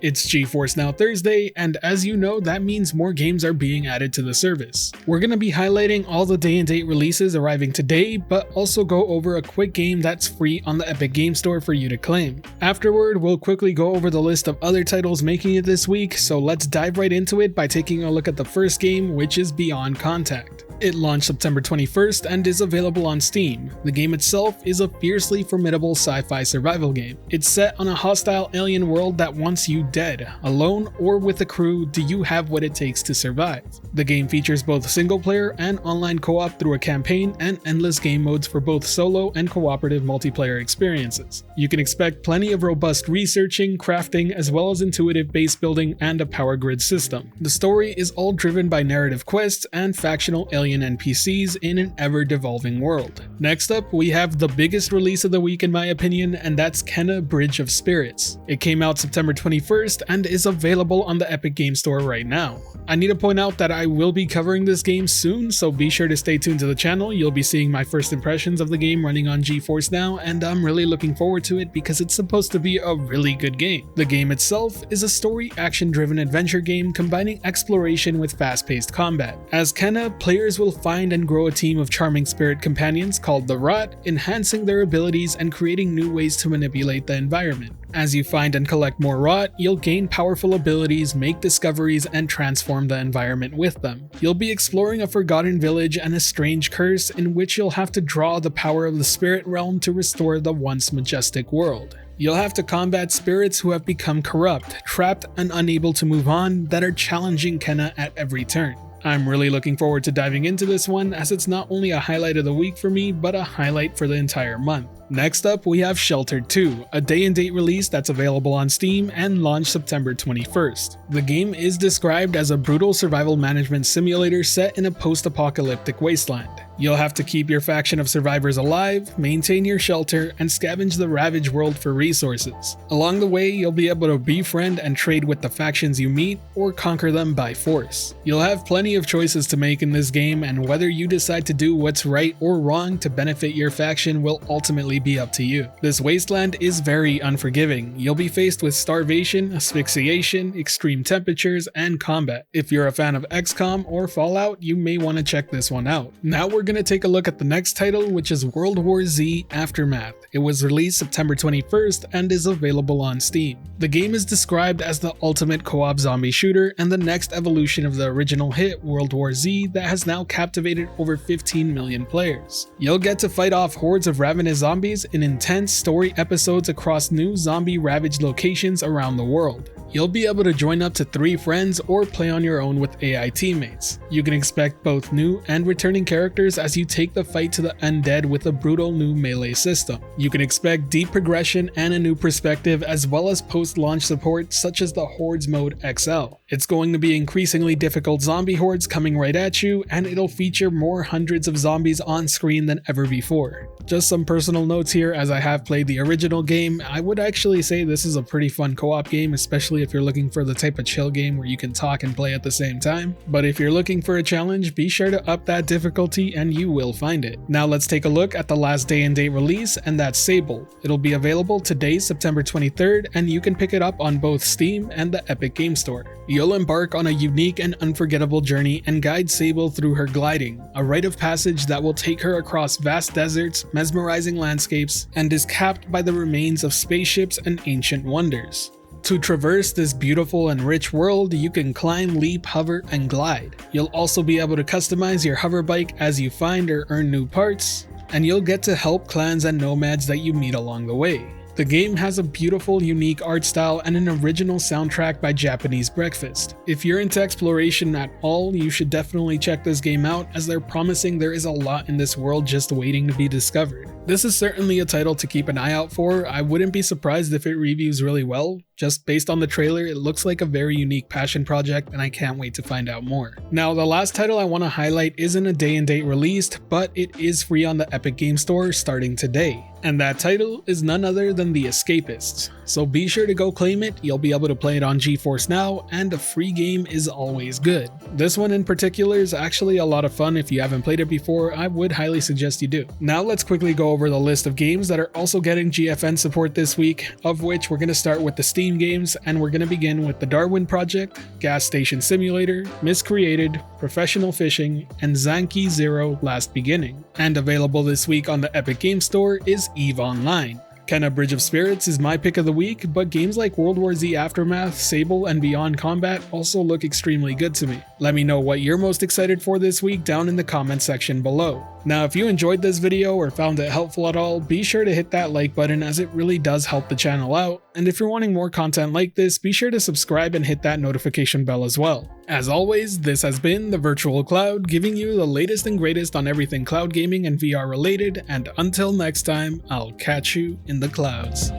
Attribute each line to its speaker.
Speaker 1: It's GeForce NOW Thursday, and as you know, that means more games are being added to the service. We're going to be highlighting all the day-and-date releases arriving today, but also go over a quick game that's free on the Epic Game Store for you to claim. Afterward, we'll quickly go over the list of other titles making it this week, so let's dive right into it by taking a look at the first game, which is Beyond Contact. It launched September 21st and is available on Steam. The game itself is a fiercely formidable sci-fi survival game. It's set on a hostile alien world that wants you dead. Alone or with a crew, do you have what it takes to survive? The game features both single-player and online co-op through a campaign and endless game modes for both solo and cooperative multiplayer experiences. You can expect plenty of robust researching, crafting, as well as intuitive base building and a power grid system. The story is all driven by narrative quests and factional alien NPCs in an ever-devolving world. Next up, we have the biggest release of the week in my opinion, and that's Kena Bridge of Spirits. It came out September 21st and is available on the Epic Game Store right now. I need to point out that I will be covering this game soon, so be sure to stay tuned to the channel. You'll be seeing my first impressions of the game running on GeForce Now, and I'm really looking forward to it because it's supposed to be a really good game. The game itself is a story action-driven adventure game combining exploration with fast-paced combat. As Kena, players will find and grow a team of charming spirit companions called the Rot, enhancing their abilities and creating new ways to manipulate the environment. As you find and collect more Rot, you'll gain powerful abilities, make discoveries, and transform the environment with them. You'll be exploring a forgotten village and a strange curse in which you'll have to draw the power of the spirit realm to restore the once majestic world. You'll have to combat spirits who have become corrupt, trapped, and unable to move on that are challenging Kena at every turn. I'm really looking forward to diving into this one, as it's not only a highlight of the week for me, but a highlight for the entire month. Next up, we have Sheltered 2, a day-and-date release that's available on Steam and launched September 21st. The game is described as a brutal survival management simulator set in a post-apocalyptic wasteland. You'll have to keep your faction of survivors alive, maintain your shelter, and scavenge the ravaged world for resources. Along the way, you'll be able to befriend and trade with the factions you meet, or conquer them by force. You'll have plenty of choices to make in this game, and whether you decide to do what's right or wrong to benefit your faction will ultimately be up to you. This wasteland is very unforgiving. You'll be faced with starvation, asphyxiation, extreme temperatures, and combat. If you're a fan of XCOM or Fallout, you may want to check this one out. Now we're going to take a look at the next title, which is World War Z Aftermath. It was released September 21st and is available on Steam. The game is described as the ultimate co-op zombie shooter and the next evolution of the original hit World War Z that has now captivated over 15 million players. You'll get to fight off hordes of ravenous zombies in intense story episodes across new zombie-ravaged locations around the world. You'll be able to join up to 3 friends or play on your own with AI teammates. You can expect both new and returning characters as you take the fight to the undead with a brutal new melee system. You can expect deep progression and a new perspective, as well as post-launch support such as the Hordes Mode XL. It's going to be increasingly difficult zombie hordes coming right at you, and it'll feature more hundreds of zombies on screen than ever before. Just some personal notes here, as I have played the original game, I would actually say this is a pretty fun co-op game, especially if you're looking for the type of chill game where you can talk and play at the same time. But if you're looking for a challenge, be sure to up that difficulty and you will find it. Now let's take a look at the last day-and-date release, and that's Sable. It'll be available today, September 23rd, and you can pick it up on both Steam and the Epic Game Store. You'll embark on a unique and unforgettable journey and guide Sable through her gliding, a rite of passage that will take her across vast deserts, mesmerizing landscapes, and is capped by the remains of spaceships and ancient wonders. To traverse this beautiful and rich world, you can climb, leap, hover, and glide. You'll also be able to customize your hover bike as you find or earn new parts, and you'll get to help clans and nomads that you meet along the way. The game has a beautiful, unique art style and an original soundtrack by Japanese Breakfast. If you're into exploration at all, you should definitely check this game out, as they're promising there is a lot in this world just waiting to be discovered. This is certainly a title to keep an eye out for. I wouldn't be surprised if it reviews really well. Just based on the trailer, it looks like a very unique passion project, and I can't wait to find out more. Now, the last title I want to highlight isn't a day-and-date released, but it is free on the Epic Game Store starting today. And that title is none other than The Escapists. So be sure to go claim it. You'll be able to play it on GeForce Now, and a free game is always good. This one in particular is actually a lot of fun. If you haven't played it before, I would highly suggest you do. Now let's quickly go over over the list of games that are also getting GFN support this week, of which we're going to start with the Steam games, and we're going to begin with the Darwin Project, Gas Station Simulator, Miscreated, Professional Fishing, and Zanki Zero Last Beginning. And available this week on the Epic Games Store is EVE Online. Kenna Bridge of Spirits is my pick of the week, but games like World War Z Aftermath, Sable, and Beyond Combat also look extremely good to me. Let me know what you're most excited for this week down in the comment section below. Now, if you enjoyed this video or found it helpful at all, be sure to hit that like button as it really does help the channel out, and if you're wanting more content like this, be sure to subscribe and hit that notification bell as well. As always, this has been the Virtual Cloud, giving you the latest and greatest on everything cloud gaming and VR related, and until next time, I'll catch you in the clouds.